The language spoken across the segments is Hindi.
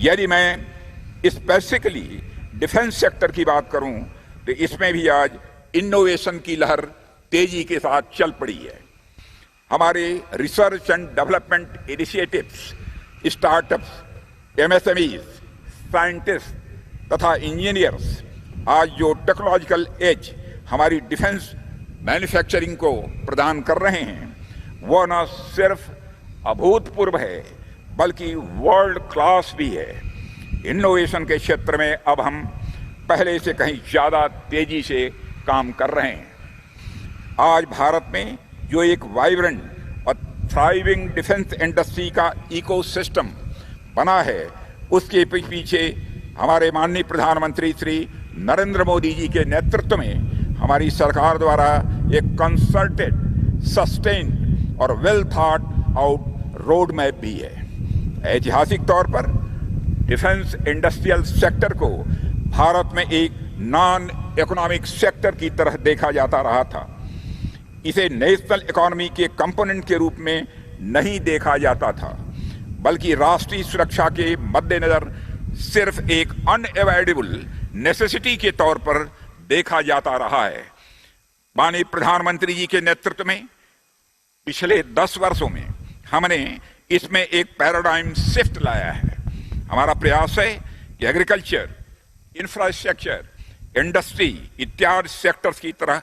यदि मैं स्पेसिफिकली डिफेंस सेक्टर की बात करूं तो इसमें भी आज इनोवेशन की लहर तेजी के साथ चल पड़ी है। हमारे research and development initiatives, startups, MSMEs, scientist तथा इंजीनियर्स आज जो टेक्नोलॉजिकल एज हमारी डिफेंस मैन्युफैक्चरिंग को प्रदान कर रहे हैं वो न सिर्फ अभूतपूर्व है बल्कि वर्ल्ड क्लास भी है। इनोवेशन के क्षेत्र में अब हम पहले से कहीं ज्यादा तेजी से काम कर रहे हैं। आज भारत में जो एक वाइब्रेंट और थ्राइविंग डिफेंस इंडस्ट्री का इकोसिस्टम बना है उसके पीछे हमारे माननीय प्रधानमंत्री श्री नरेंद्र मोदी जी के नेतृत्व में हमारी सरकार द्वारा एक कंसल्टेड, सस्टेन और well thought out road map भी है। ऐतिहासिक तौर पर डिफेंस इंडस्ट्रियल सेक्टर को भारत में एक नॉन इकोनॉमिक सेक्टर की तरह देखा जाता रहा था। इसे नेशनल इकोनॉमी के कंपोनेंट के रूप में नहीं देखा जाता था बल्कि राष्ट्रीय सुरक्षा के मद्देनजर सिर्फ एक अनएवॉइडेबल नेसेसिटी के तौर पर देखा जाता रहा है। माननीय प्रधानमंत्री जी के नेतृत्व में पिछले 10 वर्षों में हमने इसमें एक पैराडाइम शिफ्ट लाया है। हमारा प्रयास है कि एग्रीकल्चर, इंफ्रास्ट्रक्चर, इंडस्ट्री इत्यादि सेक्टर्स की तरह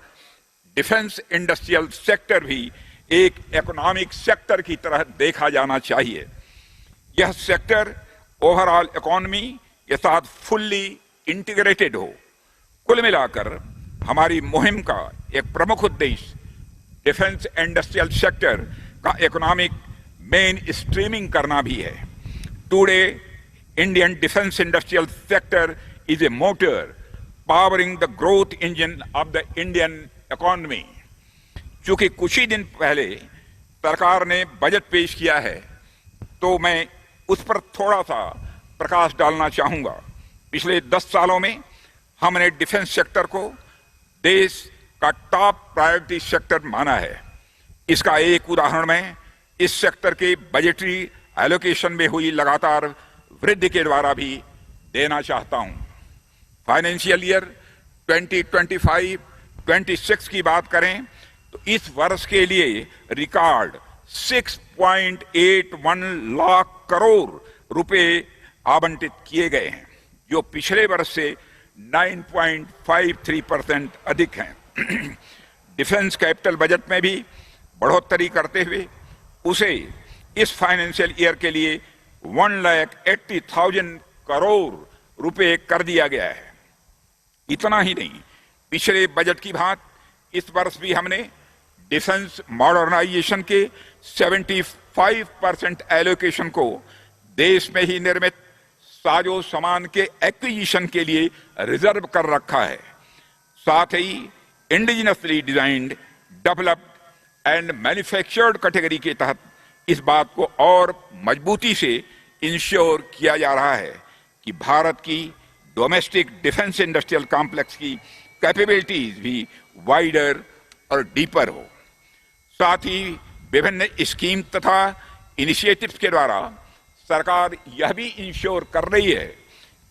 डिफेंस इंडस्ट्रियल सेक्टर भी एक इकोनॉमिक सेक्टर की तरह देखा जाना चाहिए। यह सेक्टर ओवरऑल इकोनॉमी के साथ फुल्ली इंटीग्रेटेड हो। कुल मिलाकर हमारी मुहिम का एक प्रमुख उद्देश्य डिफेंस इंडस्ट्रियल सेक्टर का इकोनॉमिक मेन स्ट्रीमिंग करना भी है। Today Indian defence industrial sector is a motor powering the growth engine of the Indian economy. चूंकि कुछ ही दिन पहले सरकार ने बजट पेश किया है तो मैं उस पर थोड़ा सा प्रकाश डालना चाहूंगा। पिछले 10 सालों में हमने डिफेंस सेक्टर को देश का टॉप प्रायोरिटी सेक्टर माना है। इसका एक उदाहरण मैं इस सेक्टर के बजटरी एलोकेशन में हुई लगातार वृद्धि के द्वारा भी देना चाहता हूं। फाइनेंशियल ईयर 2025-26 की बात करें तो इस वर्ष के लिए रिकॉर्ड 6.81 लाख करोड़ रुपए आवंटित किए गए हैं जो पिछले वर्ष से 9.53% अधिक हैं। डिफेंस कैपिटल बजट में भी बढ़ोतरी करते हुए उसे इस फाइनेंशियल ईयर के लिए 1,80,000 करोड़ रुपए कर दिया गया है। इतना ही नहीं, पिछले बजट की भांति इस वर्ष भी हमने डिफेंस मॉडर्नाइजेशन के 75% एलोकेशन को देश में ही निर्मित साजो सामान के एक्विजिशन के लिए रिजर्व कर रखा है। साथ ही indigenously designed, developed and manufactured category के तहत इस बात को और मजबूती से इंश्योर किया जा रहा है कि भारत की डोमेस्टिक डिफेंस इंडस्ट्रियल कॉम्प्लेक्स की कैपेबिलिटीज भी वाइडर और डीपर हो। साथ ही विभिन्न स्कीम तथा इनिशिएटिव्स के द्वारा सरकार यह भी इंश्योर कर रही है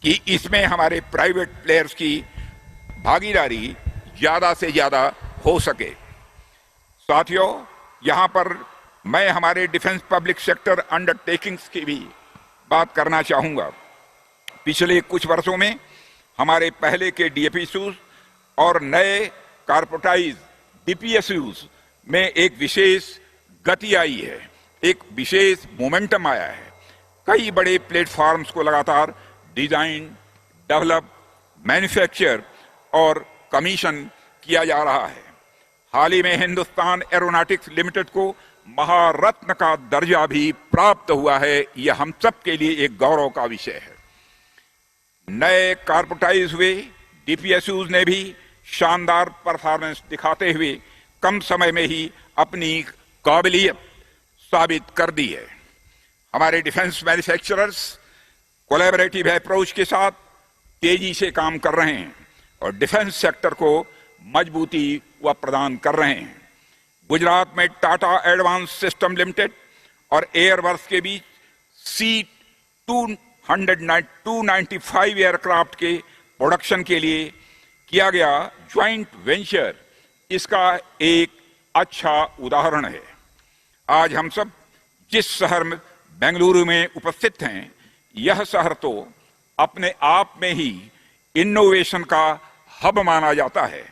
कि इसमें हमारे प्राइवेट प्लेयर्स की भागीदारी ज्यादा से ज्यादा हो सके। साथियों, यहां पर मैं हमारे डिफेंस पब्लिक सेक्टर अंडरटेकिंग्स की भी बात करना चाहूंगा। पिछले कुछ वर्षों में हमारे पहले के डीएपीएसयूज और नए कॉर्पोरेटाइज डीपीएसयूज में एक विशेष गति आई है, एक विशेष मोमेंटम आया है। कई बड़े प्लेटफॉर्म्स को लगातार डिजाइन, डेवलप, मैन्युफैक्चर और कमीशन किया जा रहा है। हाल ही में हिंदुस्तान एरोनॉटिक्स लिमिटेड को महारत्न का दर्जा भी प्राप्त हुआ है। यह हम सब के लिए एक गौरव का विषय है। नए कॉर्पोरेटाइज हुए डीपीएसयूज ने भी शानदार परफॉर्मेंस दिखाते हुए कम समय में ही अपनी काबिलियत साबित कर दी है। हमारे डिफेंस मैन्युफैक्चरर्स कोलैबोरेटिव अप्रोच के साथ तेजी से काम कर रहे हैं और डिफेंस सेक्टर को मजबूती व प्रदान कर रहे हैं। गुजरात में टाटा एडवांस सिस्टम लिमिटेड और एयरवर्क्स के बीच C2 295 एयरक्राफ्ट के प्रोडक्शन के लिए किया गया ज्वाइंट वेंचर इसका एक अच्छा उदाहरण है। आज हम सब जिस शहर में बेंगलुरु में उपस्थित हैं, यह शहर तो अपने आप में ही इनोवेशन का हब माना जाता है।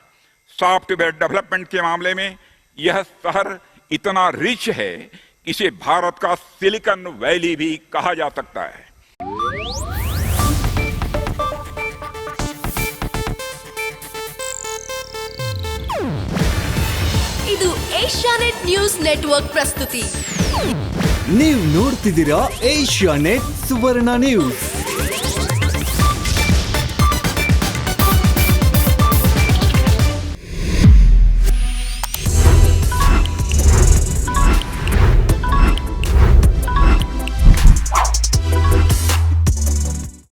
सॉफ्टवेयर डेवलपमेंट के मामले में यह शहर इतना रिच है कि इसे भारत का सिलिकॉन वैली भी कहा जा सकता है। ಇದು ಏಷ್ಯಾನೆಟ್ ನ್ಯೂಸ್ ನೆಟ್ವರ್ಕ್ ಪ್ರಸ್ತುತಿ. ನೀವು ನೋಡ್ತಿದ್ದೀರಾ ಏಷ್ಯಾನೆಟ್ ಸುವರ್ಣ ನ್ಯೂಸ್.